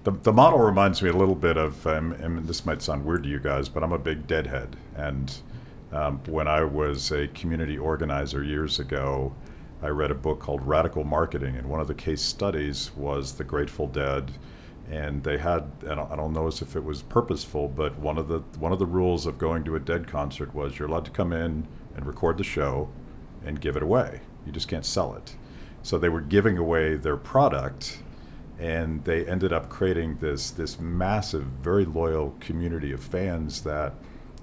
The model reminds me a little bit of, and this might sound weird to you guys, but I'm a big deadhead. And when I was a community organizer years ago, I read a book called Radical Marketing, and one of the case studies was the Grateful Dead. And they had, and I don't know if it was purposeful, but one of the rules of going to a Dead concert was you're allowed to come in and record the show and give it away. You just can't sell it. So they were giving away their product, and they ended up creating this massive, very loyal community of fans that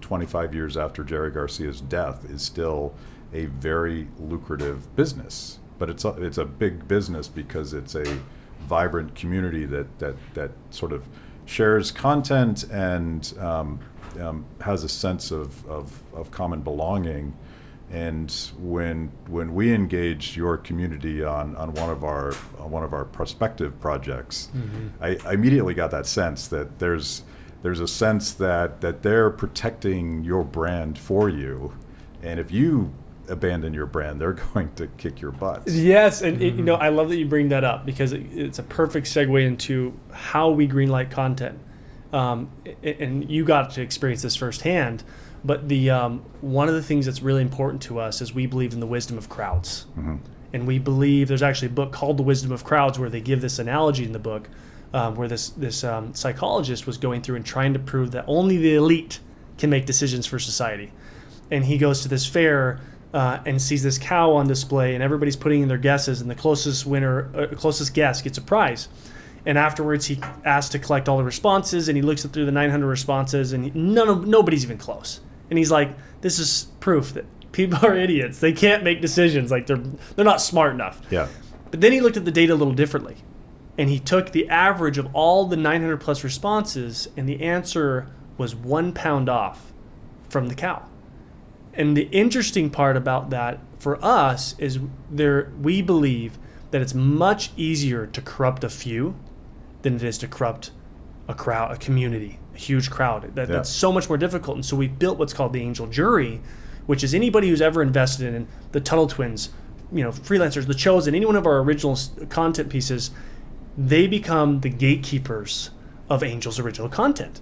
25 years after Jerry Garcia's death is still a very lucrative business. But it's a big business because it's a vibrant community that sort of shares content and has a sense of common belonging. And when we engaged your community on one of our prospective projects, I immediately got that sense that there's a sense that they're protecting your brand for you, and if you abandon your brand, they're going to kick your butts. Yes, and I love that you bring that up, because it's a perfect segue into how we greenlight content. And you got to experience this firsthand. But the one of the things that's really important to us is we believe in the wisdom of crowds. And we believe there's actually a book called The Wisdom of Crowds where they give this analogy in the book where this psychologist was going through and trying to prove that only the elite can make decisions for society. And he goes to this fair and sees this cow on display, and everybody's putting in their guesses, and the closest guess gets a prize. And afterwards, he asked to collect all the responses, and he looks through the 900 responses, and nobody's even close. And he's like, "This is proof that people are idiots. They can't make decisions. Like they're not smart enough." Yeah. But then he looked at the data a little differently, and he took the average of all the 900 plus responses, and the answer was 1 pound off from the cow. And the interesting part about that for us is we believe that it's much easier to corrupt a few than it is to corrupt a crowd, a community, a huge crowd. That's so much more difficult. And so we built what's called the angel jury, which is anybody who's ever invested in the Tuttle Twins, Freelancers, The Chosen, any one of our original content pieces, they become the gatekeepers of Angel's original content.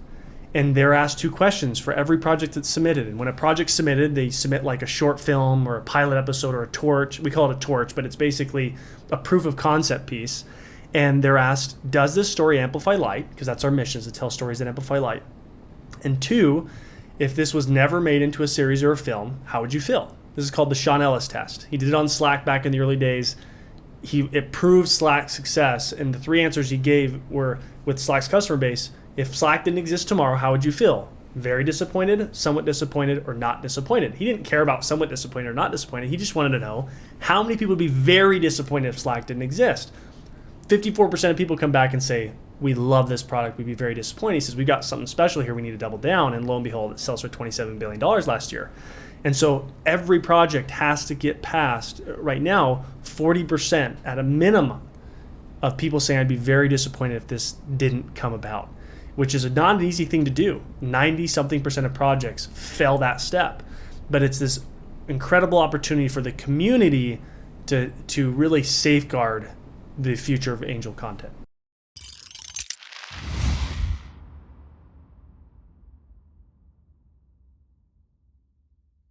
And they're asked 2 questions for every project that's submitted. And when a project's submitted, they submit like a short film or a pilot episode or a torch. We call it a torch, but it's basically a proof of concept piece. And they're asked, does this story amplify light? Because that's our mission, is to tell stories that amplify light. And 2, if this was never made into a series or a film, how would you feel? This is called the Shawnellis Test. He did it on Slack back in the early days. It proved Slack's success. And the 3 answers he gave were, with Slack's customer base, if Slack didn't exist tomorrow, how would you feel? Very disappointed, somewhat disappointed, or not disappointed. He didn't care about somewhat disappointed or not disappointed. He just wanted to know how many people would be very disappointed if Slack didn't exist. 54% of people come back and say, we love this product, we'd be very disappointed. He says, we got something special here, we need to double down. And lo and behold, it sells for $27 billion last year. And so every project has to get past, right now, 40% at a minimum of people saying, I'd be very disappointed if this didn't come about, which is not an easy thing to do. 90-something% of projects fail that step. But it's this incredible opportunity for the community to really safeguard the future of Angel content.